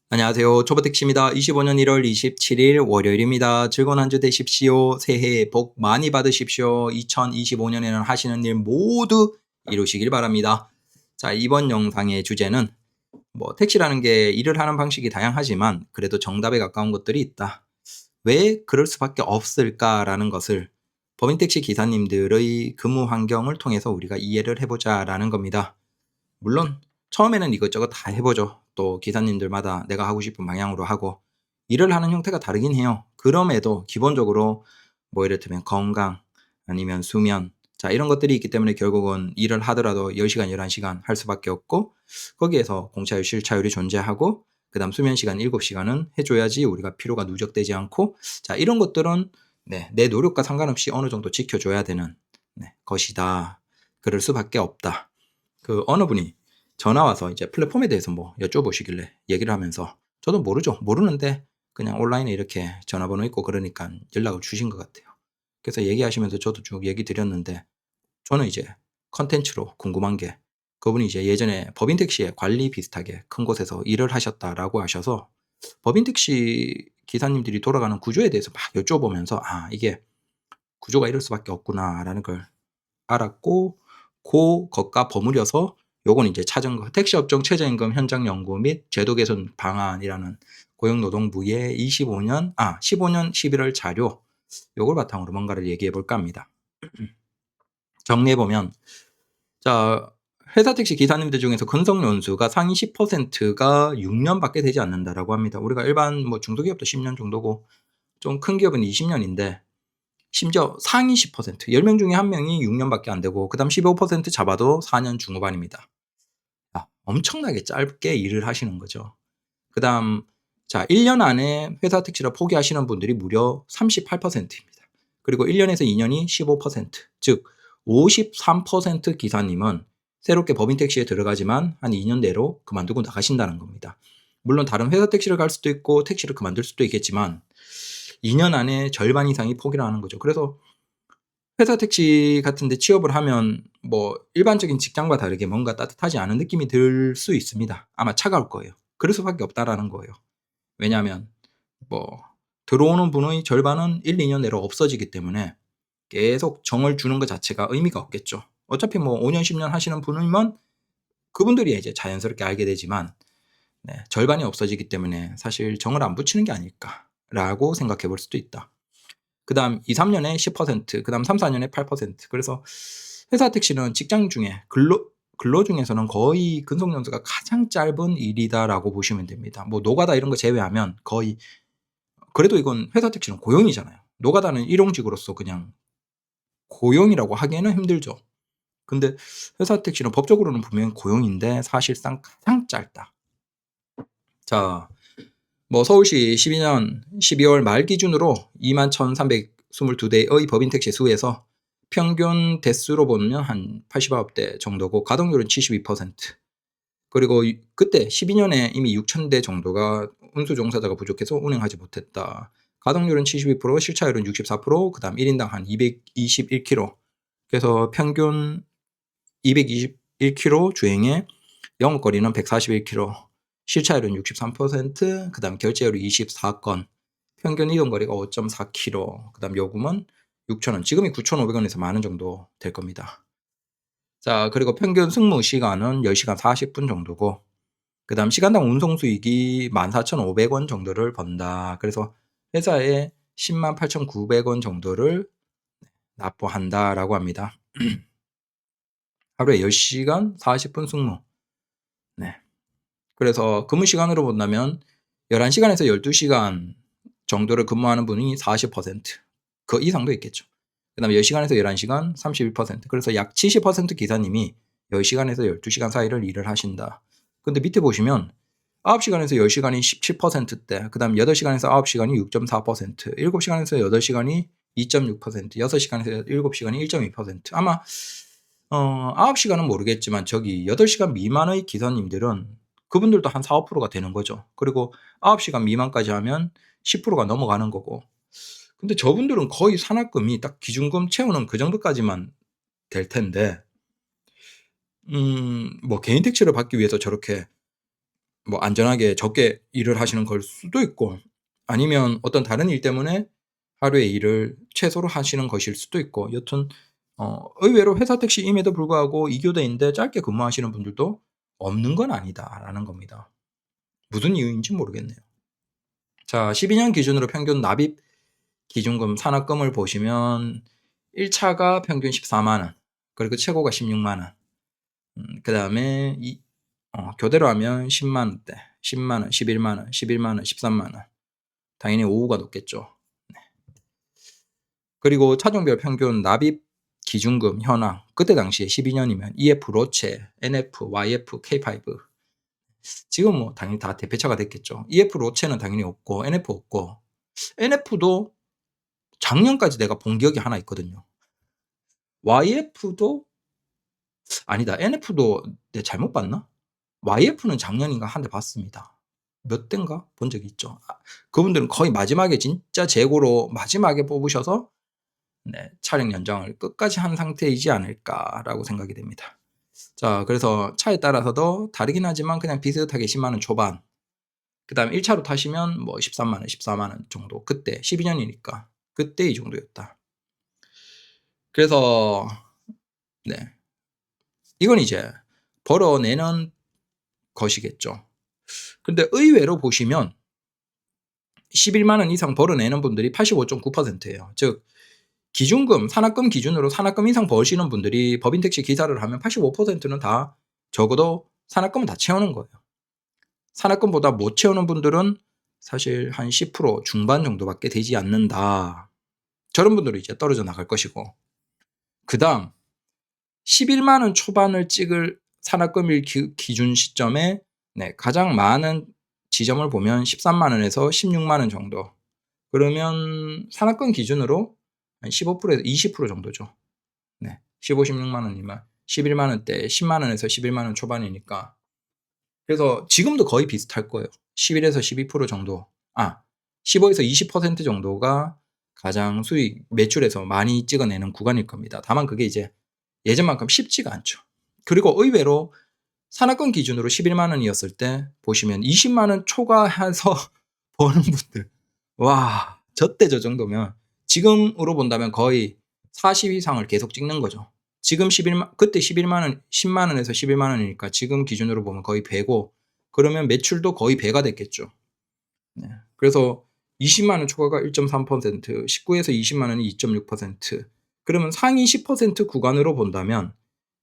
안녕하세요. 초보택시입니다. 25년 1월 27일 월요일입니다. 즐거운 한 주 되십시오. 새해 복 많이 받으십시오. 2025년에는 하시는 일 모두 이루시길 바랍니다. 자, 이번 영상의 주제는 택시라는 게 일을 하는 방식이 다양하지만 그래도 정답에 가까운 것들이 있다. 왜 그럴 수밖에 없을까라는 것을 법인택시 기사님들의 근무 환경을 통해서 우리가 이해를 해보자라는 겁니다. 물론 처음에는 이것저것 다 해보죠. 또 기사님들마다 내가 하고 싶은 방향으로 하고 일을 하는 형태가 다르긴 해요. 그럼에도 기본적으로 이를테면 건강 아니면 수면 이런 것들이 있기 때문에 결국은 일을 하더라도 10시간 11시간 할 수밖에 없고 거기에서 공차율 실차율이 존재하고 그 다음 수면 시간 7시간은 해줘야지 우리가 피로가 누적되지 않고 이런 것들은 내 노력과 상관없이 어느 정도 지켜줘야 되는 것이다. 그럴 수밖에 없다. 어느 분이 전화 와서 이제 플랫폼에 대해서 여쭤보시길래 얘기를 하면서 저도 모르죠. 모르는데 그냥 온라인에 이렇게 전화번호 있고 그러니까 연락을 주신 것 같아요. 그래서 얘기하시면서 저도 쭉 얘기 드렸는데 저는 이제 컨텐츠로 궁금한 게 그분이 이제 예전에 법인택시의 관리 비슷하게 큰 곳에서 일을 하셨다라고 하셔서 법인택시 기사님들이 돌아가는 구조에 대해서 막 여쭤보면서 이게 구조가 이럴 수밖에 없구나라는 걸 알았고 그것과 버무려서 요건 이제 찾은 거 택시업종 최저임금 현장 연구 및 제도 개선 방안이라는 고용노동부의 15년 11월 자료 요걸 바탕으로 뭔가를 얘기해 볼까 합니다. 정리해 보면 자 회사 택시 기사님들 중에서 근속 연수가 상위 10%가 6년밖에 되지 않는다라고 합니다. 우리가 일반 중소기업도 10년 정도고 좀 큰 기업은 20년인데 심지어 상위 10% 10명 중에 1명이 6년밖에 안 되고 그다음 15% 잡아도 4년 중후반입니다. 엄청나게 짧게 일을 하시는 거죠. 그다음 1년 안에 회사 택시를 포기하시는 분들이 무려 38%입니다. 그리고 1년에서 2년이 15%, 즉 53% 기사님은 새롭게 법인 택시에 들어가지만 한 2년 내로 그만두고 나가신다는 겁니다. 물론 다른 회사 택시를 갈 수도 있고 택시를 그만둘 수도 있겠지만 2년 안에 절반 이상이 포기를 하는 거죠. 그래서 회사 택시 같은 데 취업을 하면 일반적인 직장과 다르게 뭔가 따뜻하지 않은 느낌이 들 수 있습니다. 아마 차가울 거예요. 그럴 수밖에 없다라는 거예요. 왜냐하면 뭐 들어오는 분의 절반은 1-2년 내로 없어지기 때문에 계속 정을 주는 것 자체가 의미가 없겠죠. 어차피 5년 10년 하시는 분이면 그분들이 이제 자연스럽게 알게 되지만 절반이 없어지기 때문에 사실 정을 안 붙이는 게 아닐까라고 생각해 볼 수도 있다. 그다음 2-3년에 10%, 그다음 3-4년에 8%. 그래서 회사 택시는 직장 중에 근로 중에서는 거의 근속 연수가 가장 짧은 일이다라고 보시면 됩니다. 노가다 이런 거 제외하면 거의 그래도 이건 회사 택시는 고용이잖아요. 노가다는 일용직으로서 그냥 고용이라고 하기에는 힘들죠. 근데 회사 택시는 법적으로는 분명히 고용인데 사실상 가장 짧다. 자, 서울시 12년 12월 말 기준으로 21,322대의 법인 택시 수에서 평균 대수로 보면 한 89대 정도고 가동률은 72%. 그리고 그때 12년에 이미 6,000대 정도가 운수 종사자가 부족해서 운행하지 못했다. 가동률은 72%, 실차율은 64%, 그다음 1인당 한 221km. 그래서 평균 221km 주행에 영업거리는 141km. 실차율은 63%, 그다음 결제율이 24건, 평균 이동거리가 5.4km, 그다음 요금은 6,000원, 지금이 9,500원에서 10,000원 정도 될 겁니다. 자, 그리고 평균 승무 시간은 10시간 40분 정도고, 그다음 시간당 운송 수익이 14,500원 정도를 번다. 그래서 회사에 108,900원 정도를 납부한다라고 합니다. 하루에 10시간 40분 승무. 네. 그래서 근무 시간으로 본다면 11시간에서 12시간 정도를 근무하는 분이 40%, 그 이상도 있겠죠. 그다음에 10시간에서 11시간 31%, 그래서 약 70% 기사님이 10시간에서 12시간 사이를 일을 하신다. 근데 밑에 보시면 9시간에서 10시간이 17%대, 그다음 8시간에서 9시간이 6.4%, 7시간에서 8시간이 2.6%, 6시간에서 7시간이 1.2%. 아마 9시간은 모르겠지만 8시간 미만의 기사님들은 그분들도 한 4-5%가 되는 거죠. 그리고 9시간 미만까지 하면 10%가 넘어가는 거고. 근데 저분들은 거의 산학금이 딱 기준금 채우는 그 정도까지만 될 텐데 개인 택시를 받기 위해서 저렇게 뭐 안전하게 적게 일을 하시는 걸 수도 있고 아니면 어떤 다른 일 때문에 하루에 일을 최소로 하시는 것일 수도 있고 여튼 의외로 회사 택시임에도 불구하고 2교대인데 짧게 근무하시는 분들도 없는 건 아니다라는 겁니다. 무슨 이유인지 모르겠네요. 자, 12년 기준으로 평균 납입 기준금 산학금을 보시면 1차가 평균 14만 원, 그리고 최고가 16만 원. 그다음에 교대로 하면 10만 원대, 10만 원, 11만 원, 11만 원, 13만 원. 당연히 5가 높겠죠. 네. 그리고 차종별 평균 납입 기준금 현황. 그때 당시에 12년이면 EF 로체, NF, YF, K5. 지금 뭐 당연히 다 대표차가 됐겠죠. EF 로체는 당연히 없고 NF 없고 NF도 작년까지 내가 본 기억이 하나 있거든요. YF도 아니다. NF도 내가 잘못 봤나? YF는 작년인가 한 대 봤습니다. 몇 대인가 본 적이 있죠. 그분들은 거의 마지막에 진짜 재고로 마지막에 뽑으셔서 네, 차량 연장을 끝까지 한 상태이지 않을까라고 생각이 됩니다. 자, 그래서 차에 따라서도 다르긴 하지만 그냥 비슷하게 10만 원 초반. 그다음에 1차로 타시면 뭐 13만 원, 14만 원 정도. 그때 12년이니까 그때 이 정도였다. 그래서 네. 이건 이제 벌어내는 것이겠죠. 근데 의외로 보시면 11만 원 이상 벌어내는 분들이 85.9%예요. 즉 기준금, 산학금 기준으로 산학금 이상 버시는 분들이 법인 택시 기사를 하면 85%는 다 적어도 산학금은 다 채우는 거예요. 산학금보다 못 채우는 분들은 사실 한 10% 중반 정도밖에 되지 않는다. 저런 분들은 이제 떨어져 나갈 것이고 그다음 11만 원 초반을 찍을 산학금일 기준 시점에 네, 가장 많은 지점을 보면 13만 원에서 16만 원 정도. 그러면 산학금 기준으로 한 15%에서 20% 정도죠. 네. 15, 16만 원이면 11만 원대 10만 원에서 11만 원 초반이니까. 그래서 지금도 거의 비슷할 거예요. 11에서 12% 정도. 15에서 20% 정도가 가장 수익 매출에서 많이 찍어내는 구간일 겁니다. 다만 그게 이제 예전만큼 쉽지가 않죠. 그리고 의외로 산학금 기준으로 11만 원이었을 때 보시면 20만 원 초과해서 버는 분들. 와, 저때 저 정도면 지금으로 본다면 거의 40 이상을 계속 찍는 거죠. 지금 11만, 그때 11만 원, 10만 원에서 11만 원이니까 지금 기준으로 보면 거의 배고 그러면 매출도 거의 배가 됐겠죠. 네. 그래서 20만 원 초과가 1.3%, 19에서 20만 원이 2.6%. 그러면 상위 10% 구간으로 본다면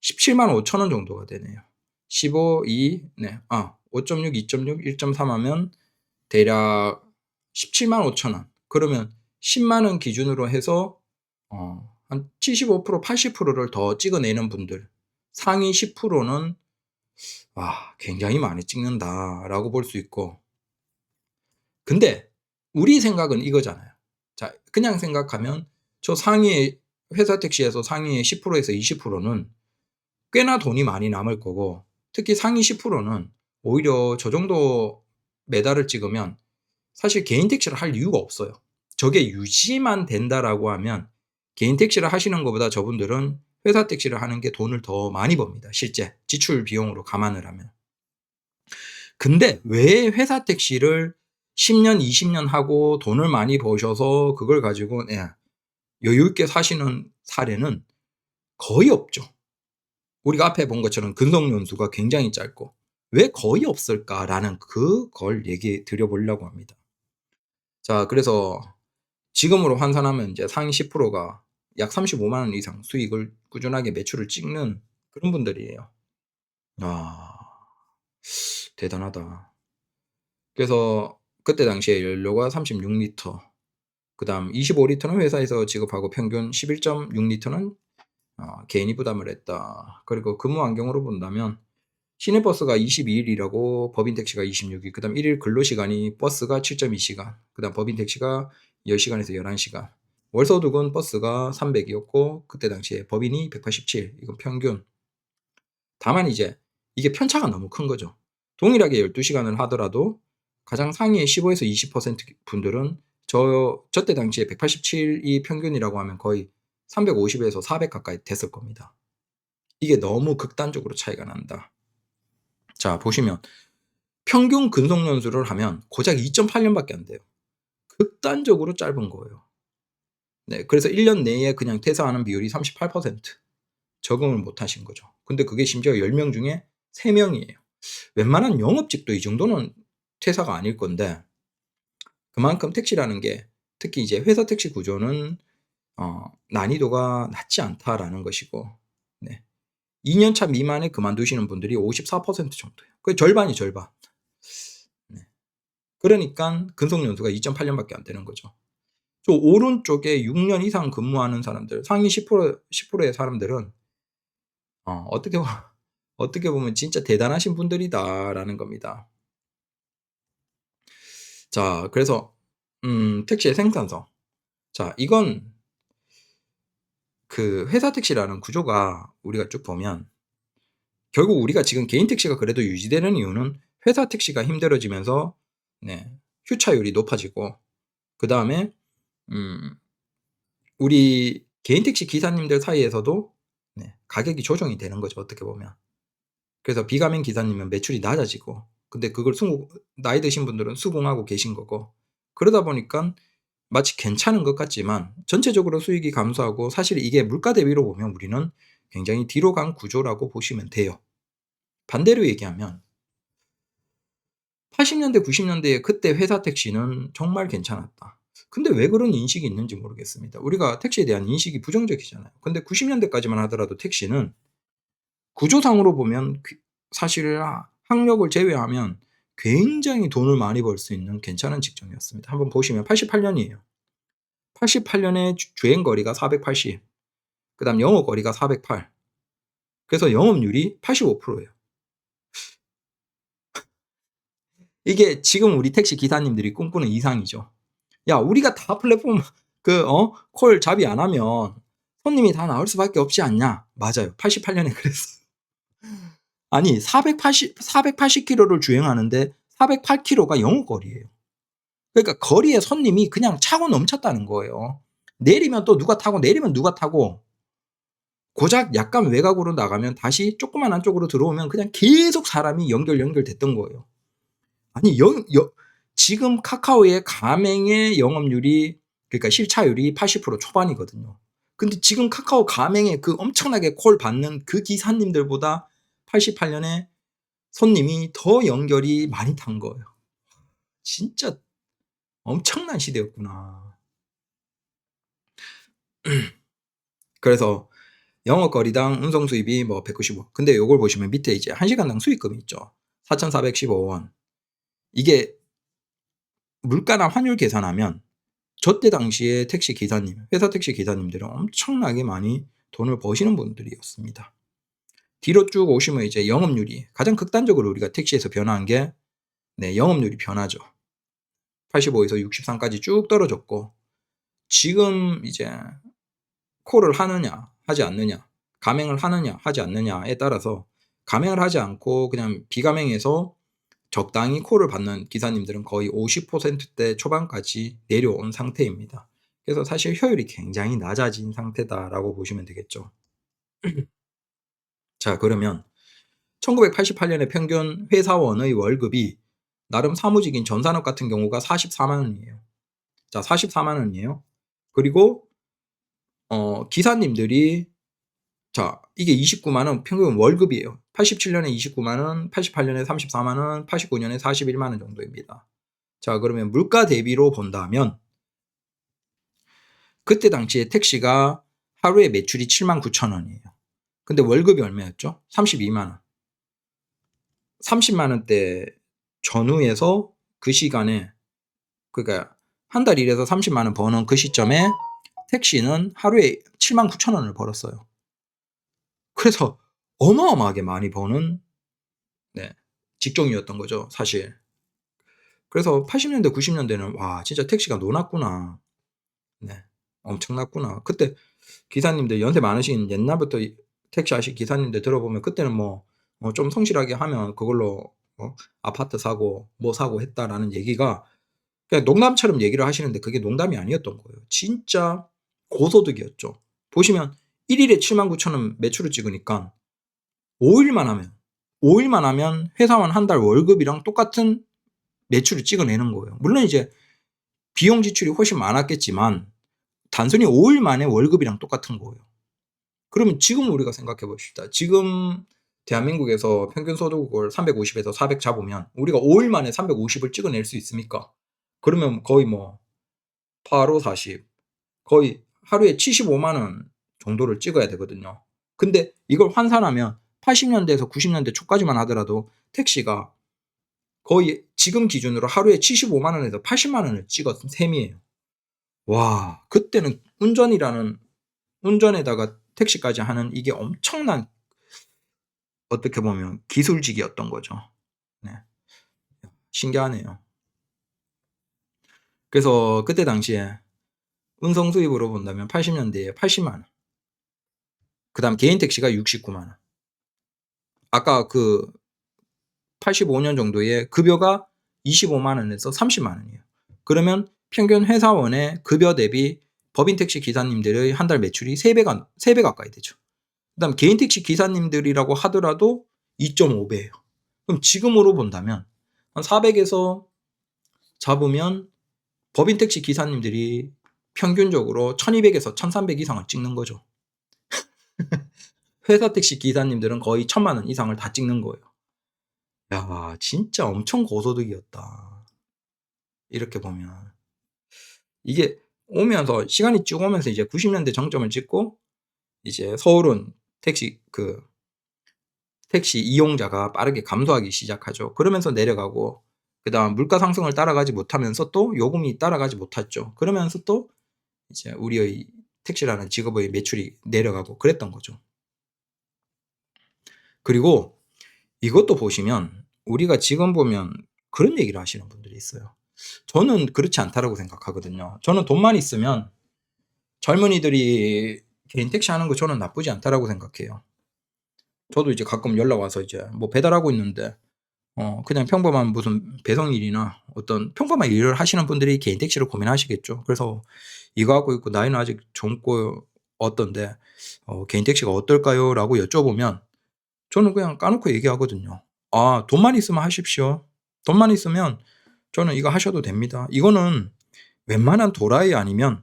17만 5천 원 정도가 되네요. 15, 2, 네. 5.6, 2.6, 1.3 하면 대략 17만 5천 원. 그러면 10만 원 기준으로 해서 한 75%, 80%를 더 찍어내는 분들. 상위 10%는 굉장히 많이 찍는다라고 볼 수 있고. 근데 우리 생각은 이거잖아요. 자, 그냥 생각하면 저 상위의 회사 택시에서 상위의 10%에서 20%는 꽤나 돈이 많이 남을 거고 특히 상위 10%는 오히려 저 정도 메달을 찍으면 사실 개인 택시를 할 이유가 없어요. 저게 유지만 된다라고 하면 개인 택시를 하시는 것보다 저분들은 회사 택시를 하는 게 돈을 더 많이 법니다. 실제 지출 비용으로 감안을 하면. 근데 왜 회사 택시를 10년, 20년 하고 돈을 많이 버셔서 그걸 가지고 여유 있게 사시는 사례는 거의 없죠. 우리가 앞에 본 것처럼 근속 연수가 굉장히 짧고 왜 거의 없을까라는 그걸 얘기 드려보려고 합니다. 자, 그래서 지금으로 환산하면 이제 상위 10%가 약 35만 원 이상 수익을 꾸준하게 매출을 찍는 그런 분들이에요. 대단하다. 그래서 그때 당시에 연료가 36리터, 그다음 25리터는 회사에서 지급하고 평균 11.6리터는 개인이 부담을 했다. 그리고 근무 환경으로 본다면 시내버스가 22일이라고 법인 택시가 26일, 그다음 1일 근로시간이 버스가 7.2시간, 그다음 법인 택시가 10시간에서 11시간. 월소득은 버스가 300이었고 그때 당시에 법인이 187. 이건 평균. 다만 이제 이게 편차가 너무 큰 거죠. 동일하게 12시간을 하더라도 가장 상위의 15에서 20% 분들은 저때 당시에 187이 평균이라고 하면 거의 350에서 400 가까이 됐을 겁니다. 이게 너무 극단적으로 차이가 난다. 자, 보시면 평균 근속 연수를 하면 고작 2.8년밖에 안 돼요. 극단적으로 짧은 거예요. 네, 그래서 1년 내에 그냥 퇴사하는 비율이 38%. 적응을 못 하신 거죠. 근데 그게 심지어 10명 중에 3명이에요. 웬만한 영업직도 이 정도는 퇴사가 아닐 건데, 그만큼 택시라는 게 특히 이제 회사 택시 구조는 난이도가 낮지 않다라는 것이고, 네. 2년차 미만에 그만두시는 분들이 54% 정도예요. 그 절반이 절반. 네. 그러니까 근속 연수가 2.8년밖에 안 되는 거죠. 저 오른쪽에 6년 이상 근무하는 사람들, 상위 10%의 사람들은 어떻게 어떻게 보면 진짜 대단하신 분들이다라는 겁니다. 자, 그래서 택시의 생산성. 자, 이건 그 회사 택시라는 구조가 우리가 쭉 보면 결국 우리가 지금 개인 택시가 그래도 유지되는 이유는 회사 택시가 힘들어지면서 네, 휴차율이 높아지고 그다음에 우리 개인 택시 기사님들 사이에서도 네, 가격이 조정이 되는 거죠, 어떻게 보면. 그래서 비가맹 기사님은 매출이 낮아지고 근데 그걸 나이 드신 분들은 수긍하고 계신 거고 그러다 보니까 마치 괜찮은 것 같지만 전체적으로 수익이 감소하고 사실 이게 물가 대비로 보면 우리는 굉장히 뒤로 간 구조라고 보시면 돼요. 반대로 얘기하면 80년대 90년대에 그때 회사 택시는 정말 괜찮았다. 근데 왜 그런 인식이 있는지 모르겠습니다. 우리가 택시에 대한 인식이 부정적이잖아요. 근데 90년대까지만 하더라도 택시는 구조상으로 보면 사실 학력을 제외하면 굉장히 돈을 많이 벌 수 있는 괜찮은 직종이었습니다. 한번 보시면 88년이에요. 88년에 주행거리가 480, 그 다음 영업거리가 408. 그래서 영업률이 85%예요. 이게 지금 우리 택시 기사님들이 꿈꾸는 이상이죠. 야, 우리가 다 플랫폼 콜 잡이 안 하면 손님이 다 나올 수밖에 없지 않냐? 맞아요. 88년에 그랬어요. 아니 480km를 주행하는데 408km가 영업거리예요. 그러니까 거리에 손님이 그냥 차고 넘쳤다는 거예요. 내리면 또 누가 타고 내리면 누가 타고 고작 약간 외곽으로 나가면 다시 조그만 안쪽으로 들어오면 그냥 계속 사람이 연결됐던 거예요. 아니 지금 카카오의 가맹의 영업률이 그러니까 실차율이 80% 초반이거든요. 근데 지금 카카오 가맹에 그 엄청나게 콜 받는 그 기사님들보다 88년에 손님이 더 연결이 많이 탄 거예요. 진짜 엄청난 시대였구나. 그래서 영업거리당 운송 수입이 뭐 195. 근데 요걸 보시면 밑에 이제 1시간당 수익금이 있죠. 4,415원. 이게 물가나 환율 계산하면 저때 당시에 택시 기사님, 회사 택시 기사님들은 엄청나게 많이 돈을 버시는 분들이었습니다. 뒤로 쭉 오시면 이제 영업률이 가장 극단적으로 우리가 택시에서 변화한 게 네, 영업률이 변하죠. 85에서 63까지 쭉 떨어졌고 지금 이제 콜을 하느냐 하지 않느냐, 가맹을 하느냐 하지 않느냐에 따라서 가맹을 하지 않고 그냥 비가맹해서 적당히 콜을 받는 기사님들은 거의 50%대 초반까지 내려온 상태입니다. 그래서 사실 효율이 굉장히 낮아진 상태다라고 보시면 되겠죠. 자, 그러면 1988년에 평균 회사원의 월급이 나름 사무직인 전산업 같은 경우가 44만 원이에요. 자, 44만 원이에요. 그리고 기사님들이 자, 이게 29만 원 평균 월급이에요. 87년에 29만 원, 88년에 34만 원, 89년에 41만 원 정도입니다. 자, 그러면 물가 대비로 본다면 그때 당시에 택시가 하루에 매출이 7만 9천 원이에요. 근데 월급이 얼마였죠? 32만 원. 30만 원대 전후에서 그 시간에 그러니까 한 달 일해서 30만 원 버는 그 시점에 택시는 하루에 7만 9천 원을 벌었어요. 그래서 어마어마하게 많이 버는 네, 직종이었던 거죠, 사실. 그래서 80년대, 90년대는 와, 진짜 택시가 노났구나. 네, 엄청났구나. 그때 기사님들 연세 많으신 옛날부터 택시 하실 기사님들 들어보면 그때는 좀 성실하게 하면 그걸로 아파트 사고 뭐 사고 했다라는 얘기가 그냥 농담처럼 얘기를 하시는데 그게 농담이 아니었던 거예요. 진짜 고소득이었죠. 보시면 1일에 7만 9천 원 매출을 찍으니까 5일만 하면 5일만 하면 회사원 한 달 월급이랑 똑같은 매출을 찍어내는 거예요. 물론 이제 비용 지출이 훨씬 많았겠지만 단순히 5일 만에 월급이랑 똑같은 거예요. 그러면 지금 우리가 생각해 봅시다. 지금 대한민국에서 평균 소득을 350에서 400 잡으면 우리가 5일 만에 350을 찍어낼 수 있습니까? 그러면 거의 뭐 8, 5, 40 거의 하루에 75만 원 정도를 찍어야 되거든요. 근데 이걸 환산하면 80년대에서 90년대 초까지만 하더라도 택시가 거의 지금 기준으로 하루에 75만 원에서 80만 원을 찍었던 셈이에요. 와, 그때는 운전에다가 택시까지 하는 이게 엄청난 어떻게 보면 기술직이었던 거죠. 네. 신기하네요. 그래서 그때 당시에 운송 수입으로 본다면 80년대에 80만 원. 그다음 개인 택시가 69만 원. 아까 그 85년 정도에 급여가 25만 원에서 30만 원이에요. 그러면 평균 회사원의 급여 대비 법인 택시 기사님들의 한 달 매출이 3배 가까이 되죠. 그다음 개인 택시 기사님들이라고 하더라도 2.5배예요. 그럼 지금으로 본다면 한 400에서 잡으면 법인 택시 기사님들이 평균적으로 1200에서 1300 이상을 찍는 거죠. 회사 택시 기사님들은 거의 1000만 원 이상을 다 찍는 거예요. 야, 진짜 엄청 고소득이었다. 이렇게 보면 이게 오면서 시간이 쭉 오면서 이제 90년대 정점을 찍고 이제 서울은 택시 이용자가 빠르게 감소하기 시작하죠. 그러면서 내려가고 그다음 물가 상승을 따라가지 못하면서 또 요금이 따라가지 못했죠. 그러면서 또 이제 우리의 택시라는 직업의 매출이 내려가고 그랬던 거죠. 그리고 이것도 보시면 우리가 지금 보면 그런 얘기를 하시는 분들이 있어요. 저는 그렇지 않다라고 생각하거든요. 저는 돈만 있으면 젊은이들이 개인 택시 하는 거 저는 나쁘지 않다라고 생각해요. 저도 이제 가끔 연락 와서 이제 뭐 배달하고 있는데 그냥 평범한 무슨 배송 일이나 어떤 평범한 일을 하시는 분들이 개인 택시를 고민하시겠죠. 그래서 이거 하고 있고 나이는 아직 젊고 어떤데 개인 택시가 어떨까요?라고 여쭤보면 저는 그냥 까놓고 얘기하거든요. 아, 돈만 있으면 하십시오. 돈만 있으면 저는 이거 하셔도 됩니다. 이거는 웬만한 도라이 아니면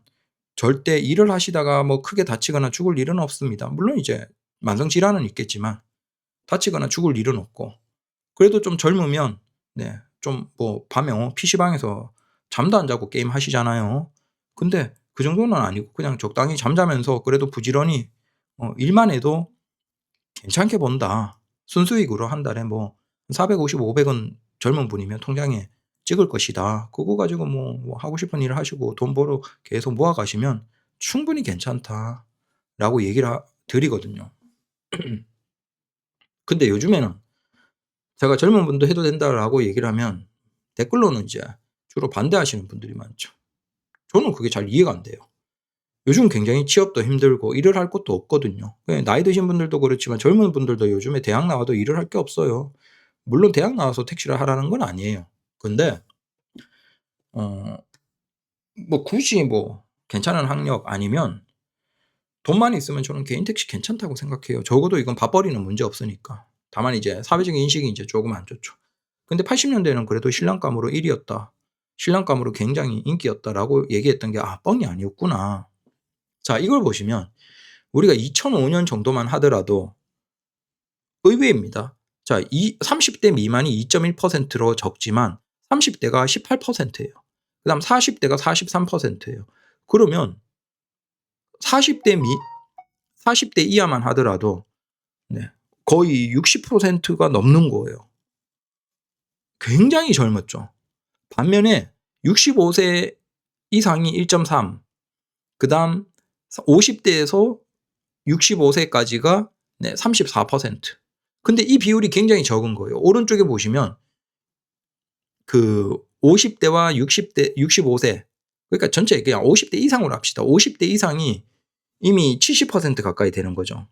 절대 일을 하시다가 뭐 크게 다치거나 죽을 일은 없습니다. 물론 이제 만성 질환은 있겠지만 다치거나 죽을 일은 없고 그래도 좀 젊으면 네, 좀 뭐 밤에 PC방에서 잠도 안 자고 게임 하시잖아요. 근데 그 정도는 아니고 그냥 적당히 잠자면서 그래도 부지런히 일만 해도 괜찮게 번다. 순수익으로 한 달에 뭐 450, 500원 젊은 분이면 통장에 찍을 것이다. 그거 가지고 뭐 하고 싶은 일을 하시고 돈 벌어 계속 모아 가시면 충분히 괜찮다라고 얘기를 드리거든요. 근데 요즘에는 제가 젊은 분도 해도 된다라고 얘기를 하면 댓글로는 이제 주로 반대하시는 분들이 많죠. 저는 그게 잘 이해가 안 돼요. 요즘 굉장히 취업도 힘들고 일을 할 것도 없거든요. 나이 드신 분들도 그렇지만 젊은 분들도 요즘에 대학 나와도 일을 할 게 없어요. 물론 대학 나와서 택시를 하라는 건 아니에요. 근데 뭐 굳이 뭐 괜찮은 학력 아니면 돈만 있으면 저는 개인 택시 괜찮다고 생각해요. 적어도 이건 밥벌이는 문제 없으니까. 다만 이제 사회적인 인식이 이제 조금 안 좋죠. 근데 80년대에는 그래도 신랑감으로 1위였다. 신랑감으로 굉장히 인기였다라고 얘기했던 게 뻥이 아니었구나. 자, 이걸 보시면 우리가 2005년 정도만 하더라도 의외입니다. 자, 30대 미만이 2.1%로 적지만 30대가 18%예요. 그다음 40대가 43%예요. 그러면 40대 이하만 하더라도 네, 거의 60%가 넘는 거예요. 굉장히 젊었죠. 반면에 65세 이상이 1.3, 그다음 50대에서 65세까지가 네, 34%. 근데 이 비율이 굉장히 적은 거예요. 오른쪽에 보시면 그 50대와 60대, 65세, 그러니까 전체 그냥 50대 이상으로 합시다. 50대 이상이 이미 70% 가까이 되는 거죠.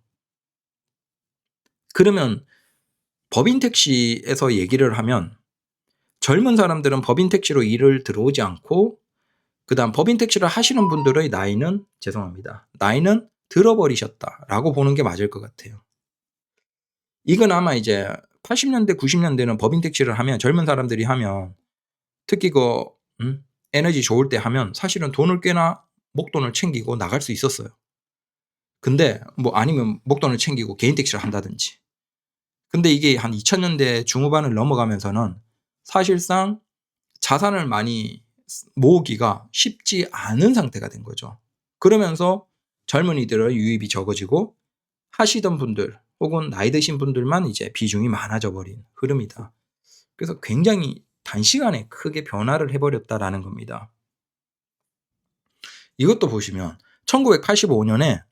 그러면 법인 택시에서 얘기를 하면 젊은 사람들은 법인 택시로 일을 들어오지 않고 그다음 법인 택시를 하시는 분들의 나이는 죄송합니다. 나이는 들어버리셨다라고 보는 게 맞을 것 같아요. 이건 아마 이제 80년대 90년대는 법인 택시를 하면 젊은 사람들이 하면 특히 에너지 좋을 때 하면 사실은 돈을 꽤나 목돈을 챙기고 나갈 수 있었어요. 근데 아니면 목돈을 챙기고 개인 택시를 한다든지. 근데 이게 한 2000년대 중후반을 넘어가면서는 사실상 자산을 많이 모으기가 쉽지 않은 상태가 된 거죠. 그러면서 젊은이들의 유입이 적어지고 하시던 분들 혹은 나이 드신 분들만 이제 비중이 많아져 버린 흐름이다. 그래서 굉장히 단시간에 크게 변화를 해버렸다라는 겁니다. 이것도 보시면 1985년에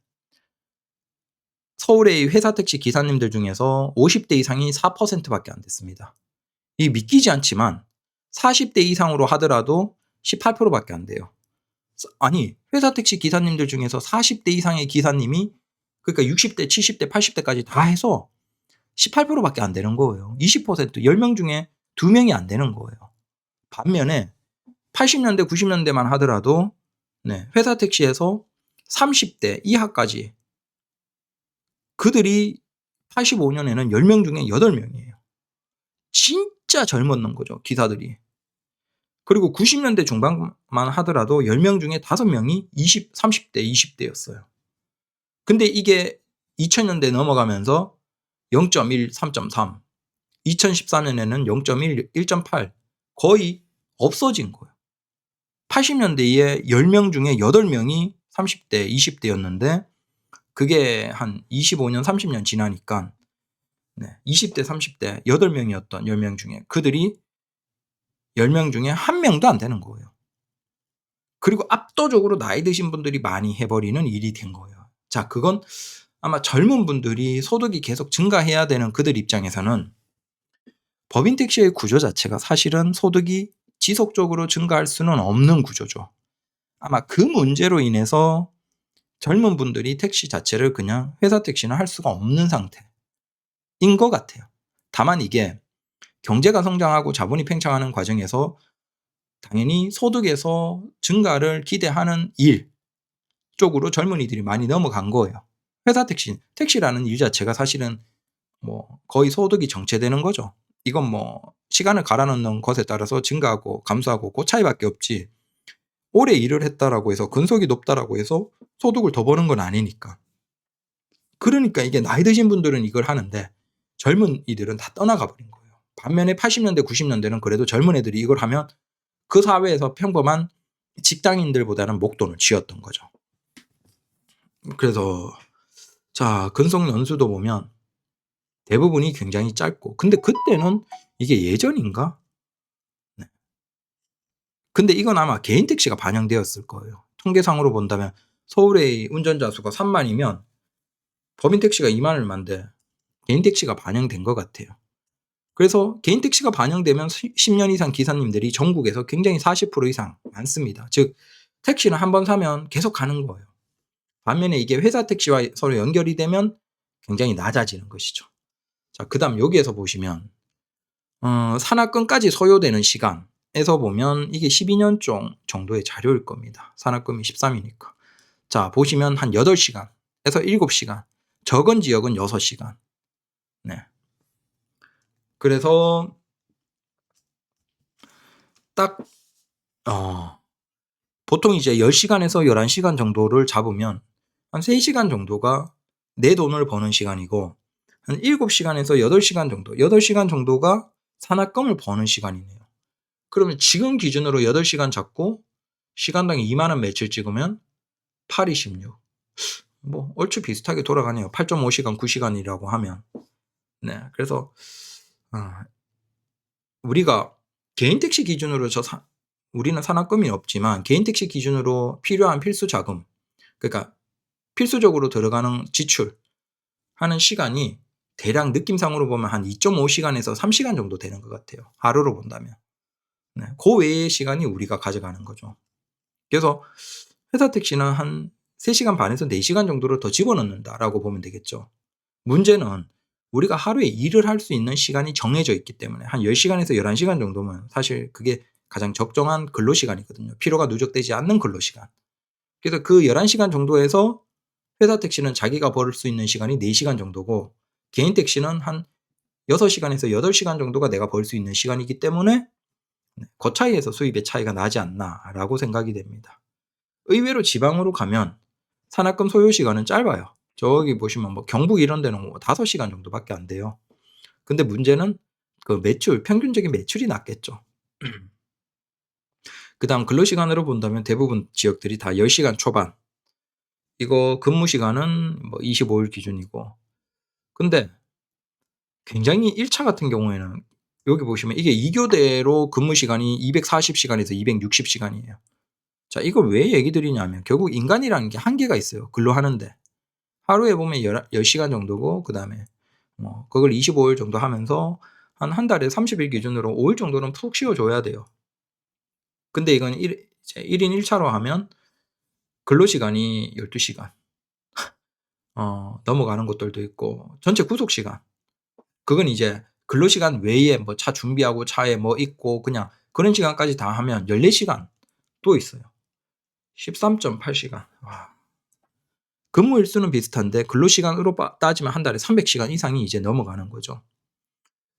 서울의 회사 택시 기사님들 중에서 50대 이상이 4%밖에 안 됐습니다. 이 믿기지 않지만 40대 이상으로 하더라도 18%밖에 안 돼요. 아니, 회사 택시 기사님들 중에서 40대 이상의 기사님이 그러니까 60대, 70대, 80대까지 다 해서 18%밖에 안 되는 거예요. 20%, 10명 중에 2명이 안 되는 거예요. 반면에 80년대, 90년대만 하더라도 회사 택시에서 30대 이하까지 그들이 85년에는 10명 중에 8명이에요. 진짜 젊었는 거죠, 기사들이. 그리고 90년대 중반만 하더라도 10명 중에 5명이 30대, 20대였어요. 근데 이게 2000년대 넘어가면서 0.1, 3.3, 2014년에는 0.1, 1.8 거의 없어진 거예요. 80년대에 10명 중에 8명이 30대, 20대였는데 그게 한 25년, 30년 지나니까 20대, 30대 8명이었던 10명 중에 그들이 10명 중에 1명도 안 되는 거예요. 그리고 압도적으로 나이 드신 분들이 많이 해버리는 일이 된 거예요. 자, 그건 아마 젊은 분들이 소득이 계속 증가해야 되는 그들 입장에서는 법인 택시의 구조 자체가 사실은 소득이 지속적으로 증가할 수는 없는 구조죠. 아마 그 문제로 인해서 젊은 분들이 택시 자체를 그냥 회사 택시는 할 수가 없는 상태인 것 같아요. 다만 이게 경제가 성장하고 자본이 팽창하는 과정에서 당연히 소득에서 증가를 기대하는 일 쪽으로 젊은이들이 많이 넘어간 거예요. 회사 택시라는 일 자체가 사실은 거의 소득이 정체되는 거죠. 이건 시간을 갈아넣는 것에 따라서 증가하고 감소하고 그 차이밖에 없지. 오래 일을 했다라고 해서 근속이 높다라고 해서 소득을 더 버는 건 아니니까. 그러니까 이게 나이 드신 분들은 이걸 하는데 젊은이들은 다 떠나가 버린 거예요. 반면에 80년대 90년대는 그래도 젊은 애들이 이걸 하면 그 사회에서 평범한 직장인들보다는 목돈을 쥐었던 거죠. 그래서 자, 근속 연수도 보면 대부분이 굉장히 짧고 근데 그때는 이게 예전인가? 근데 이건 아마 개인 택시가 반영되었을 거예요. 통계상으로 본다면 서울의 운전자 수가 3만이면 법인 택시가 2만 얼마인데 개인 택시가 반영된 것 같아요. 그래서 개인 택시가 반영되면 10년 이상 기사님들이 전국에서 굉장히 40% 이상 많습니다. 즉 택시는 한번 사면 계속 가는 거예요. 반면에 이게 회사 택시와 서로 연결이 되면 굉장히 낮아지는 것이죠. 자, 그다음 여기에서 보시면 산악금까지 소요되는 시간에서 보면 이게 12년 정도의 자료일 겁니다. 산악금이 13이니까. 자, 보시면 한 8시간에서 7시간, 적은 지역은 6시간. 그래서 딱 보통 이제 10시간에서 11시간 정도를 잡으면 한 3시간 정도가 내 돈을 버는 시간이고 한 7시간에서 8시간 정도, 8시간 정도가 산악금을 버는 시간이네요. 그러면 지금 기준으로 8시간 잡고 시간당 2만 원 매출 찍으면 8, 26. 얼추 비슷하게 돌아가네요. 8.5시간, 9시간이라고 하면. 그래서 우리가 개인 택시 기준으로 우리는 산악금이 없지만 개인 택시 기준으로 필요한 필수 자금, 그러니까 필수적으로 들어가는 지출하는 시간이 대략 느낌상으로 보면 한 2.5시간에서 3시간 정도 되는 것 같아요. 하루로 본다면. 그 외의 시간이 우리가 가져가는 거죠. 그래서 회사 택시는 한 3시간 반에서 4시간 정도를 더 집어넣는다라고 보면 되겠죠. 문제는 우리가 하루에 일을 할 수 있는 시간이 정해져 있기 때문에 한 10시간에서 11시간 정도면 사실 그게 가장 적정한 근로시간이거든요. 피로가 누적되지 않는 근로시간. 그래서 그 11시간 정도에서 회사 택시는 자기가 벌 수 있는 시간이 4시간 정도고 개인 택시는 한 6시간에서 8시간 정도가 내가 벌 수 있는 시간이기 때문에 그 차이에서 수입의 차이가 나지 않나라고 생각이 됩니다. 의외로 지방으로 가면 산학금 소요 시간은 짧아요. 저기 보시면 뭐 경북 이런 데는 뭐 5시간 정도밖에 안 돼요. 근데 문제는 그 매출, 평균적인 매출이 낮겠죠. 그다음 근로시간으로 본다면 대부분 지역들이 다 10시간 초반. 이거 근무 시간은 뭐 25일 기준이고. 근데 굉장히 1차 같은 경우에는 여기 보시면 이게 2교대로 근무 시간이 240시간에서 260시간이에요. 자, 이걸 왜 얘기 드리냐면 결국 인간이라는 게 한계가 있어요. 근로하는데. 하루에 보면 10시간 정도고 그다음에 뭐 그걸 25일 정도 하면서 한 달에 30일 기준으로 5일 정도는 푹 쉬어 줘야 돼요. 근데 이건 이제 1인 1차로 하면 근로시간이 12시간 넘어가는 것들도 있고 전체 구속시간 그건 이제 근로시간 외에 뭐 차 준비하고 차에 뭐 있고 그냥 그런 시간까지 다 하면 14시간 또 있어요. 13.8시간. 와. 근무 일수는 비슷한데 근로시간으로 따지면 한 달에 300시간 이상이 이제 넘어가는 거죠.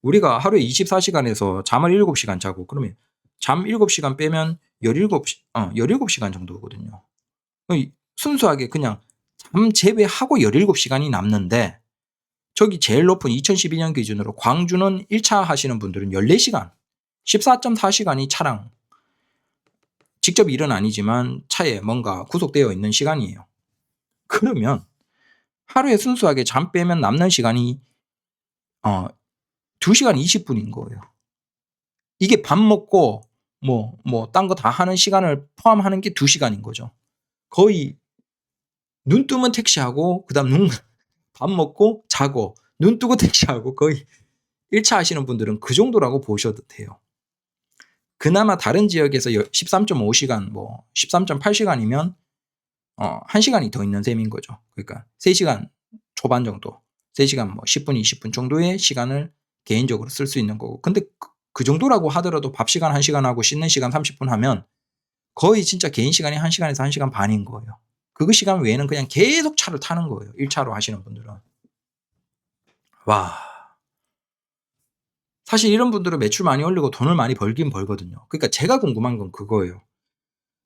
우리가 하루에 24시간에서 잠을 7시간 자고 그러면 잠 7시간 빼면 17시간 정도거든요. 순수하게 그냥 잠 제외하고 17시간이 남는데 저기 제일 높은 2012년 기준으로 광주는 1차 하시는 분들은 14시간, 14.4시간이 차량 직접 일은 아니지만 차에 뭔가 구속되어 있는 시간이에요. 그러면 하루에 순수하게 잠 빼면 남는 시간이 2시간 20분인 거예요. 이게 밥 먹고 딴 거 다 하는 시간을 포함하는 게 2시간인 거죠. 거의 눈 뜨면 택시하고 그다음 밥 먹고 자고 눈 뜨고 택시하고 거의 1차 하시는 분들은 그 정도라고 보셔도 돼요. 그나마 다른 지역에서 13.5시간 뭐 13.8시간이면 1시간이 더 있는 셈인 거죠. 그러니까 3시간 초반 정도, 3시간 뭐 10분, 20분 정도의 시간을 개인적으로 쓸 수 있는 거고. 근데 그 정도라고 하더라도 밥 시간 1시간 하고 씻는 시간 30분 하면 거의 진짜 개인 시간이 1시간에서 1시간 반인 거예요. 그 시간 외에는 그냥 계속 차를 타는 거예요. 1차로 하시는 분들은. 와. 사실 이런 분들은 매출 많이 올리고 돈을 많이 벌긴 벌거든요. 그러니까 제가 궁금한 건 그거예요.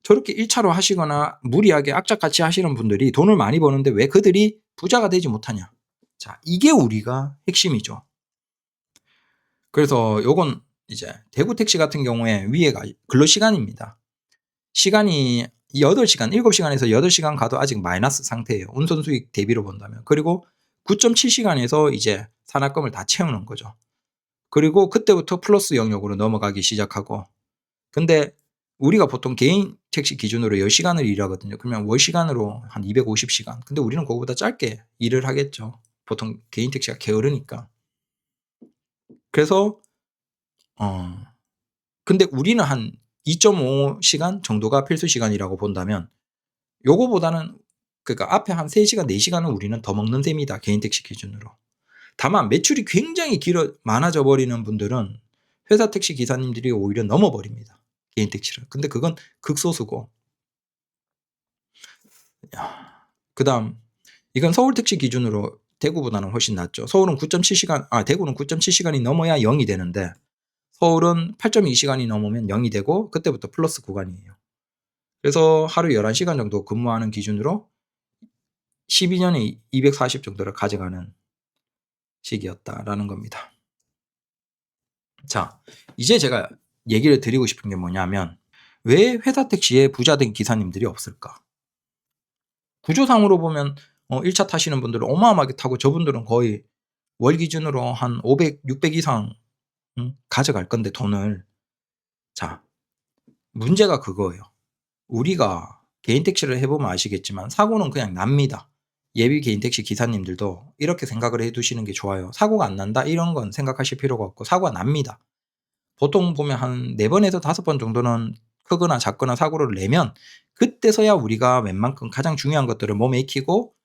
저렇게 1차로 하시거나 무리하게 악착같이 하시는 분들이 돈을 많이 버는데 왜 그들이 부자가 되지 못하냐. 자, 이게 우리가 핵심이죠. 그래서 요건 이제 대구 택시 같은 경우에 위에가 근로시간입니다. 시간이 8시간, 7시간에서 8시간 가도 아직 마이너스 상태예요. 운송 수익 대비로 본다면. 그리고 9.7시간에서 이제 산학금을 다 채우는 거죠. 그리고 그때부터 플러스 영역으로 넘어가기 시작하고. 근데 우리가 보통 개인 택시 기준으로 10시간을 일하거든요. 그러면 월 시간으로 한 250시간. 근데 우리는 그거보다 짧게 일을 하겠죠. 보통 개인 택시가 게으르니까. 그래서 근데 우리는 한 2.5시간 정도가 필수 시간이라고 본다면 요거보다는 그러니까 앞에 한 3시간, 4시간은 우리는 더 먹는 셈이다. 개인 택시 기준으로. 다만 매출이 굉장히 많아져 버리는 분들은 회사 택시 기사님들이 오히려 넘어버립니다. 개인 택시를. 근데 그건 극소수고. 그다음 이건 서울 택시 기준으로 대구보다는 훨씬 낫죠. 서울은 9.7시간, 대구는 9.7시간이 넘어야 0이 되는데 서울은 8.2시간이 넘으면 0이 되고 그때부터 플러스 구간이에요. 그래서 하루 11시간 정도 근무하는 기준으로 12년에 240 정도를 가져가는 시기였다라는 겁니다. 자, 이제 제가 얘기를 드리고 싶은 게 뭐냐면 왜 회사 택시에 부자된 기사님들이 없을까? 구조상으로 보면 1차 타시는 분들은 어마어마하게 타고 저분들은 거의 월 기준으로 한 500, 600 이상 가져갈 건데 돈을. 자, 문제가 그거예요. 우리가 개인 택시를 해보면 아시겠지만 사고는 그냥 납니다. 예비 개인 택시 기사님들도 이렇게 생각을 해두시는 게 좋아요. 사고가 안 난다 이런 건 생각하실 필요가 없고 사고가 납니다. 보통 보면 한 4번에서 5번 정도는 크거나 작거나 사고를 내면 그때서야 우리가 웬만큼 가장 중요한 것들을 몸에 익히고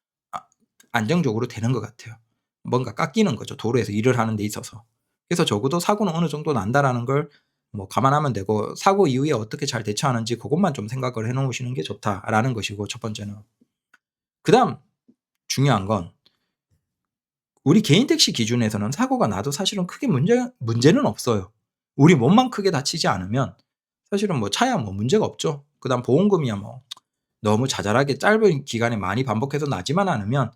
안정적으로 되는 것 같아요. 뭔가 깎이는 거죠. 도로에서 일을 하는 데 있어서. 그래서 적어도 사고는 어느 정도 난다라는 걸 뭐 감안하면 되고 사고 이후에 어떻게 잘 대처하는지 그것만 좀 생각을 해 놓으시는 게 좋다라는 것이고 첫 번째는. 그다음 중요한 건 우리 개인 택시 기준에서는 사고가 나도 사실은 크게 문제는 없어요. 우리 몸만 크게 다치지 않으면 사실은 뭐 차야 뭐 문제가 없죠. 그다음 보험금이야 뭐 너무 자잘하게 짧은 기간에 많이 반복해서 나지만 않으면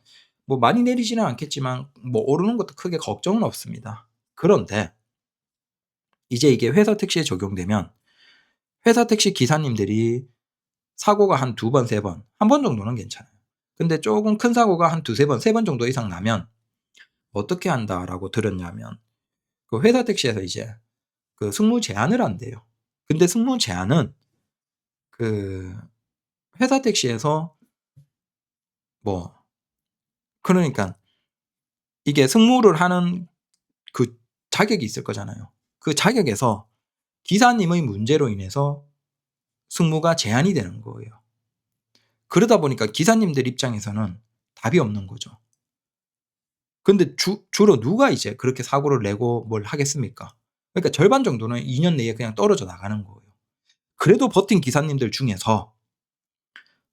뭐 많이 내리지는 않겠지만 뭐 오르는 것도 크게 걱정은 없습니다. 그런데 이제 이게 회사 택시에 적용되면 회사 택시 기사님들이 사고가 한 2번, 3번, 1번 정도는 괜찮아요. 근데 조금 큰 사고가 한 2-3번, 3번 정도 이상 나면 어떻게 한다라고 들었냐면 그 회사 택시에서 이제 그 승무 제한을 한대요. 근데 승무 제한은 그 회사 택시에서 뭐 그러니까 이게 승무를 하는 그 자격이 있을 거잖아요. 그 자격에서 기사님의 문제로 인해서 승무가 제한이 되는 거예요. 그러다 보니까 기사님들 입장에서는 답이 없는 거죠. 근데 주로 누가 이제 그렇게 사고를 내고 뭘 하겠습니까? 그러니까 절반 정도는 2년 내에 그냥 떨어져 나가는 거예요. 그래도 버틴 기사님들 중에서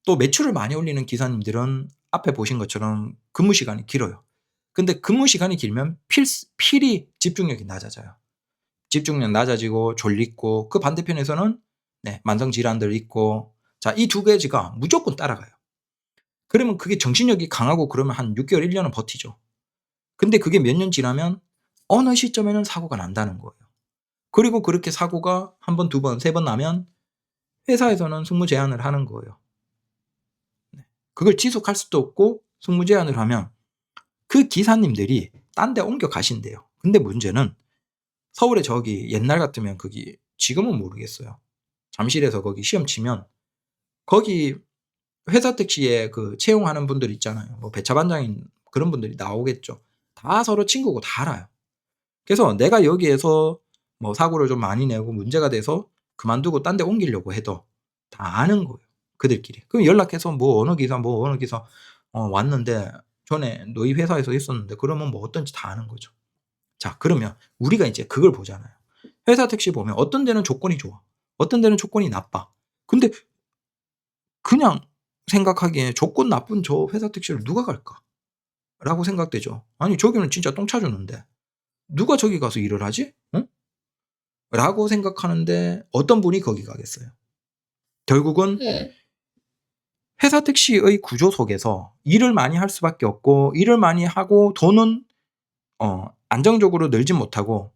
또 매출을 많이 올리는 기사님들은 앞에 보신 것처럼 근무 시간이 길어요. 근데 근무 시간이 길면 필히 집중력이 낮아져요. 집중력 낮아지고 졸리고 그 반대편에서는 만성 질환들 있고 자, 이 두 가지가 무조건 따라가요. 그러면 그게 정신력이 강하고 그러면 한 6개월, 1년은 버티죠. 근데 그게 몇 년 지나면 어느 시점에는 사고가 난다는 거예요. 그리고 그렇게 사고가 1번, 2번, 3번 나면 회사에서는 승무 제한을 하는 거예요. 그걸 지속할 수도 없고 승무 제한을 하면 그 기사님들이 딴 데 옮겨 가신대요. 근데 문제는 서울에 저기 옛날 같으면 거기 지금은 모르겠어요. 잠실에서 거기 시험 치면 거기 회사 택시에 그 채용하는 분들 있잖아요. 뭐 배차반장인 그런 분들이 나오겠죠. 다 서로 친구고 다 알아요. 그래서 내가 여기에서 뭐 사고를 좀 많이 내고 문제가 돼서 그만두고 딴 데 옮기려고 해도 다 아는 거예요. 그들끼리. 그럼 연락해서 뭐 어느 기사 왔는데 전에 너희 회사에서 있었는데 그러면 뭐 어떤지 다 아는 거죠. 자, 그러면 우리가 이제 그걸 보잖아요. 회사 택시 보면 어떤 데는 조건이 좋아. 어떤 데는 조건이 나빠. 근데 그냥 생각하기에 조건 나쁜 저 회사 택시를 누가 갈까? 라고 생각되죠. 아니, 저기는 진짜 똥 차주는데 누가 저기 가서 일을 하지? 응? 라고 생각하는데 어떤 분이 거기 가겠어요? 결국은 회사 택시의 구조 속에서 일을 많이 할 수밖에 없고 일을 많이 하고 돈은 안정적으로 늘진 못하고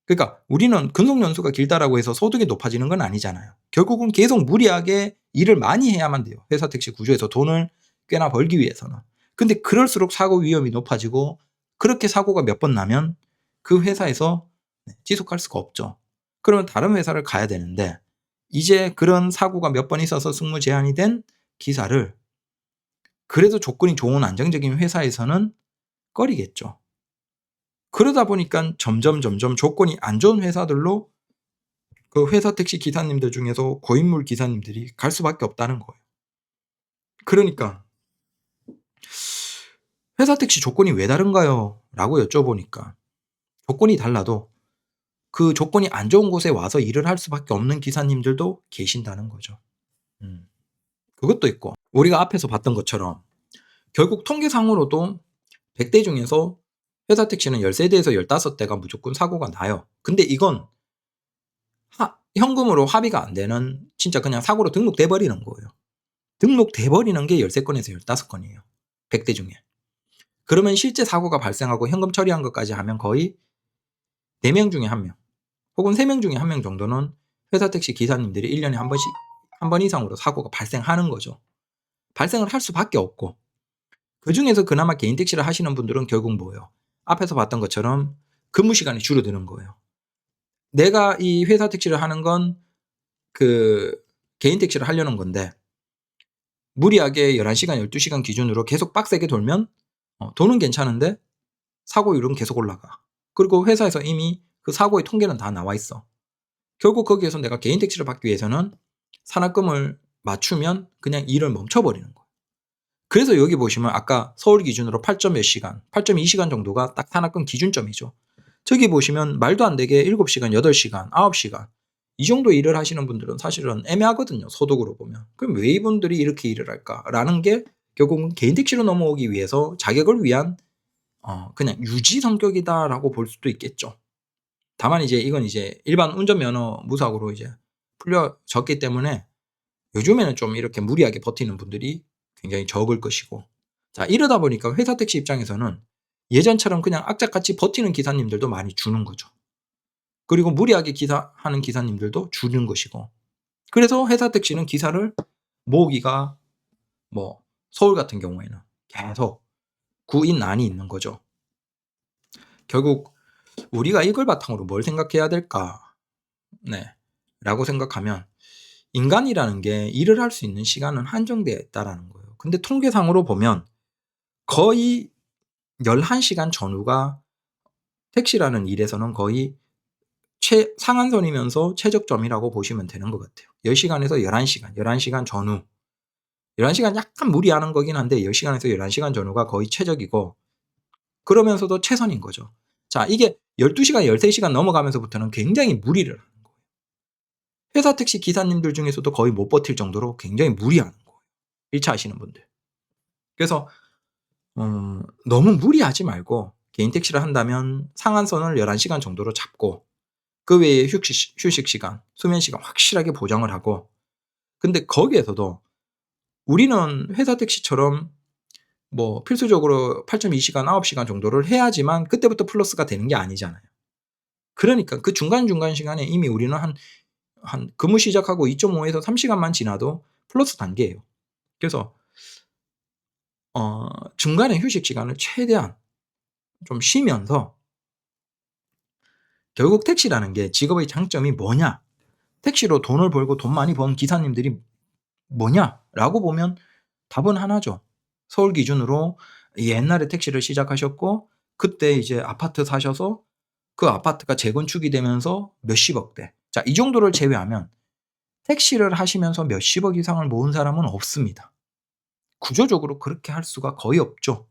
그러니까 우리는 근속연수가 길다라고 해서 소득이 높아지는 건 아니잖아요. 결국은 계속 무리하게 일을 많이 해야만 돼요. 회사 택시 구조에서 돈을 꽤나 벌기 위해서는. 근데 그럴수록 사고 위험이 높아지고 그렇게 사고가 몇 번 나면 그 회사에서 지속할 수가 없죠. 그러면 다른 회사를 가야 되는데 이제 그런 사고가 몇 번 있어서 승무 제한이 된 기사를 그래도 조건이 좋은 안정적인 회사에서는 꺼리겠죠. 그러다 보니까 점점 조건이 안 좋은 회사들로 그 회사 택시 기사님들 중에서 고인물 기사님들이 갈 수밖에 없다는 거예요. 그러니까 회사 택시 조건이 왜 다른가요? 라고 여쭤보니까 조건이 달라도 그 조건이 안 좋은 곳에 와서 일을 할 수밖에 없는 기사님들도 계신다는 거죠. 그것도 있고 우리가 앞에서 봤던 것처럼 결국 통계상으로도 100대 중에서 회사 택시는 13대에서 15대가 무조건 사고가 나요. 근데 이건 현금으로 합의가 안 되는 진짜 그냥 사고로 등록돼 버리는 거예요. 등록돼 버리는 게 13건에서 15건이에요. 100대 중에. 그러면 실제 사고가 발생하고 현금 처리한 것까지 하면 거의 4명 중에 1명 혹은 3명 중에 1명 정도는 회사 택시 기사님들이 1년에 한 번 이상으로 사고가 발생하는 거죠. 발생을 할 수밖에 없고 그중에서 그나마 개인 택시를 하시는 분들은 결국 뭐예요? 앞에서 봤던 것처럼 근무 시간이 줄어드는 거예요. 내가 이 회사 택시를 하는 건 그 개인 택시를 하려는 건데 무리하게 11시간, 12시간 기준으로 계속 빡세게 돌면 돈은 괜찮은데 사고율은 계속 올라가. 그리고 회사에서 이미 그 사고의 통계는 다 나와 있어. 결국 거기에서 내가 개인 택시를 받기 위해서는 산학금을 맞추면 그냥 일을 멈춰버리는 거예요. 그래서 여기 보시면 아까 서울 기준으로 8몇 시간, 8.2시간 정도가 딱 산학금 기준점이죠. 저기 보시면 말도 안 되게 7시간, 8시간, 9시간 이 정도 일을 하시는 분들은 사실은 애매하거든요. 소득으로 보면. 그럼 왜 이분들이 이렇게 일을 할까라는 게 결국은 개인 택시로 넘어오기 위해서 자격을 위한 그냥 유지 성격이다라고 볼 수도 있겠죠. 다만 이제 이건 이제 일반 운전면허 무사고로 이제 풀려졌기 때문에 요즘에는 좀 이렇게 무리하게 버티는 분들이 굉장히 적을 것이고, 자 이러다 보니까 회사 택시 입장에서는 예전처럼 그냥 악착같이 버티는 기사님들도 많이 주는 거죠. 그리고 무리하게 하는 기사님들도 주는 것이고, 그래서 회사 택시는 기사를 모으기가 뭐 서울 같은 경우에는 계속 구인난이 있는 거죠. 결국 우리가 이걸 바탕으로 뭘 생각해야 될까? 네. 라고 생각하면 인간이라는 게 일을 할 수 있는 시간은 한정되어 있다라는 거예요. 근데 통계상으로 보면 거의 11시간 전후가 택시라는 일에서는 거의 상한선이면서 최적점이라고 보시면 되는 것 같아요. 10시간에서 11시간, 11시간 전후. 11시간 약간 무리하는 거긴 한데 10시간에서 11시간 전후가 거의 최적이고, 그러면서도 최선인 거죠. 자, 이게 12시간, 13시간 넘어가면서부터는 굉장히 무리를 하는 거예요. 회사 택시 기사님들 중에서도 거의 못 버틸 정도로 굉장히 무리하는 거예요. 1차 하시는 분들. 그래서 너무 무리하지 말고 개인 택시를 한다면 상한선을 11시간 정도로 잡고 그 외에 휴식 시간, 수면 시간 확실하게 보장을 하고, 근데 거기에서도 우리는 회사 택시처럼 뭐 필수적으로 8.2시간, 9시간 정도를 해야지만 그때부터 플러스가 되는 게 아니잖아요. 그러니까 그 중간중간 시간에 이미 우리는 한 근무 시작하고 2.5에서 3시간만 지나도 플러스 단계예요. 그래서 중간에 휴식 시간을 최대한 좀 쉬면서, 결국 택시라는 게 직업의 장점이 뭐냐? 택시로 돈을 벌고 돈 많이 번 기사님들이 뭐냐라고 보면 답은 하나죠. 서울 기준으로 옛날에 택시를 시작하셨고 그때 이제 아파트 사셔서 그 아파트가 재건축이 되면서 몇십억대. 자, 이 정도를 제외하면 택시를 하시면서 몇십억 이상을 모은 사람은 없습니다. 구조적으로 그렇게 할 수가 거의 없죠.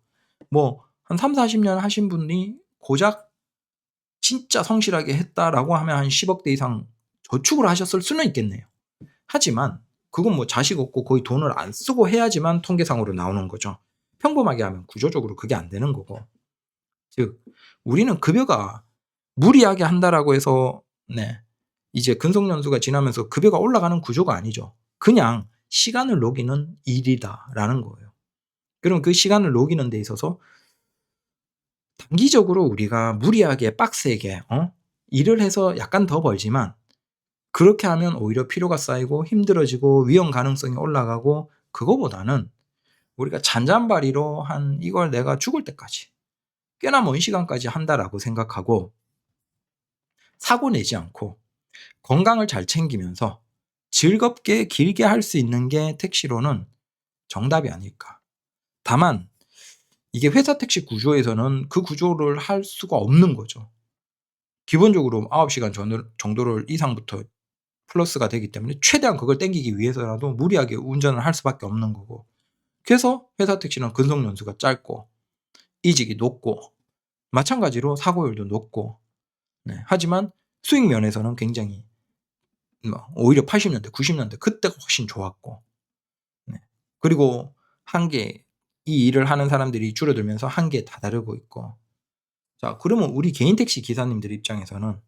뭐 한 30-40년 하신 분이 고작 진짜 성실하게 했다라고 하면 한 10억대 이상 저축을 하셨을 수는 있겠네요. 하지만 그건 뭐 자식 없고 거의 돈을 안 쓰고 해야지만 통계상으로 나오는 거죠. 평범하게 하면 구조적으로 그게 안 되는 거고. 즉 우리는 급여가 무리하게 한다라고 해서 이제 근속연수가 지나면서 급여가 올라가는 구조가 아니죠. 그냥 시간을 녹이는 일이다라는 거예요. 그럼 그 시간을 녹이는 데 있어서 단기적으로 우리가 무리하게 빡세게 일을 해서 약간 더 벌지만, 그렇게 하면 오히려 피로가 쌓이고 힘들어지고 위험 가능성이 올라가고, 그거보다는 우리가 잔잔바리로 한 이걸 내가 죽을 때까지 꽤나 먼 시간까지 한다라고 생각하고 사고 내지 않고 건강을 잘 챙기면서 즐겁게 길게 할 수 있는 게 택시로는 정답이 아닐까. 다만 이게 회사 택시 구조에서는 그 구조를 할 수가 없는 거죠. 기본적으로 9시간 정도를 이상부터 플러스가 되기 때문에 최대한 그걸 땡기기 위해서라도 무리하게 운전을 할 수밖에 없는 거고, 그래서 회사 택시는 근속연수가 짧고 이직이 높고 마찬가지로 사고율도 높고, 하지만 수익 면에서는 굉장히 오히려 80년대, 90년대 그때가 훨씬 좋았고, 그리고 한계, 이 일을 하는 사람들이 줄어들면서 한계에 다다르고 있고. 자, 그러면 우리 개인 택시 기사님들 입장에서는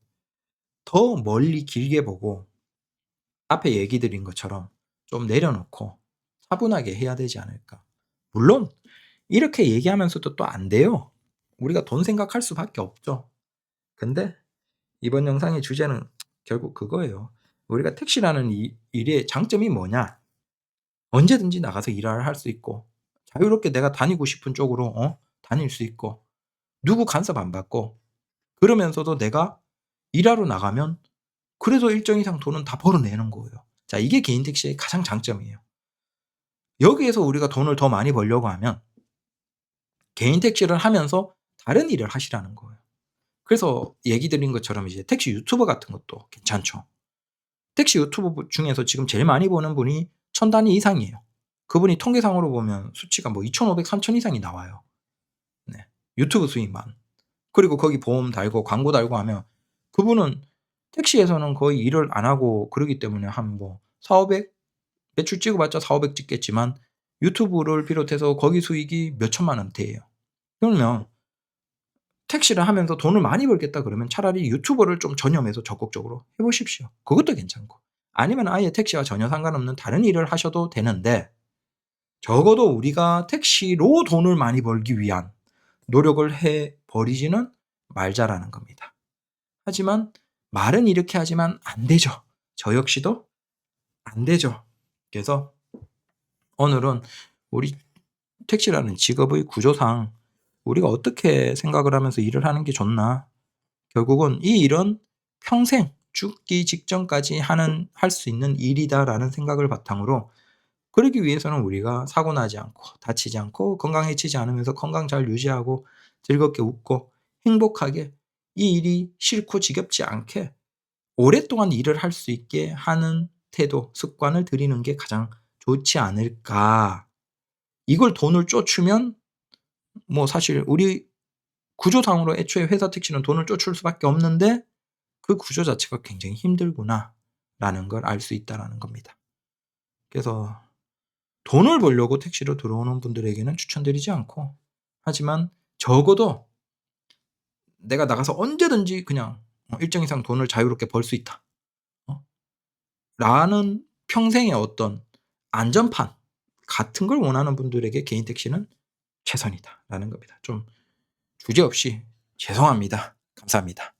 더 멀리 길게 보고 앞에 얘기 드린 것처럼 좀 내려놓고 차분하게 해야 되지 않을까. 물론 이렇게 얘기하면서도 또 안 돼요. 우리가 돈 생각할 수밖에 없죠. 근데 이번 영상의 주제는 결국 그거예요. 우리가 택시라는 일의 장점이 뭐냐? 언제든지 나가서 일을 할 수 있고 자유롭게 내가 다니고 싶은 쪽으로 다닐 수 있고 누구 간섭 안 받고, 그러면서도 내가 일하러 나가면 그래도 일정 이상 돈은 다 벌어내는 거예요. 자, 이게 개인 택시의 가장 장점이에요. 여기에서 우리가 돈을 더 많이 벌려고 하면 개인 택시를 하면서 다른 일을 하시라는 거예요. 그래서 얘기 드린 것처럼 이제 택시 유튜버 같은 것도 괜찮죠. 택시 유튜버 중에서 지금 제일 많이 보는 분이 1000단위 이상이에요. 그분이 통계상으로 보면 수치가 뭐 2,500, 3,000 이상이 나와요. 유튜브 수익만. 그리고 거기 보험 달고 광고 달고 하면 그분은 택시에서는 거의 일을 안 하고 그러기 때문에 한 뭐 4,500 매출 찍어봤자 4,500 찍겠지만 유튜브를 비롯해서 거기 수익이 몇 천만 원대예요. 그러면 택시를 하면서 돈을 많이 벌겠다 그러면 차라리 유튜버를 좀 전념해서 적극적으로 해 보십시오. 그것도 괜찮고. 아니면 아예 택시와 전혀 상관없는 다른 일을 하셔도 되는데 적어도 우리가 택시로 돈을 많이 벌기 위한 노력을 해 버리지는 말자라는 겁니다. 하지만 말은 이렇게 하지만 안 되죠. 저 역시도 안 되죠. 그래서 오늘은 우리 택시라는 직업의 구조상 우리가 어떻게 생각을 하면서 일을 하는 게 좋나? 결국은 이 일은 평생 죽기 직전까지 할 수 있는 일이다라는 생각을 바탕으로 그러기 위해서는 우리가 사고 나지 않고 다치지 않고 건강해지지 않으면서 건강 잘 유지하고 즐겁게 웃고 행복하게 이 일이 싫고 지겹지 않게 오랫동안 일을 할 수 있게 하는 태도, 습관을 들이는 게 가장 좋지 않을까. 이걸 돈을 쫓으면 뭐 사실 우리 구조상으로 애초에 회사 택시는 돈을 쫓을 수밖에 없는데 그 구조 자체가 굉장히 힘들구나라는 걸 알 수 있다라는 겁니다. 그래서 돈을 벌려고 택시로 들어오는 분들에게는 추천드리지 않고 하지만 적어도 '내가 나가서 언제든지 그냥 일정 이상 돈을 자유롭게 벌 수 있다.' 어 라는 평생의 어떤 안전판 같은 걸 원하는 분들에게 개인 택시는 최선이다라는 겁니다. 좀 주제없이 죄송합니다. 감사합니다.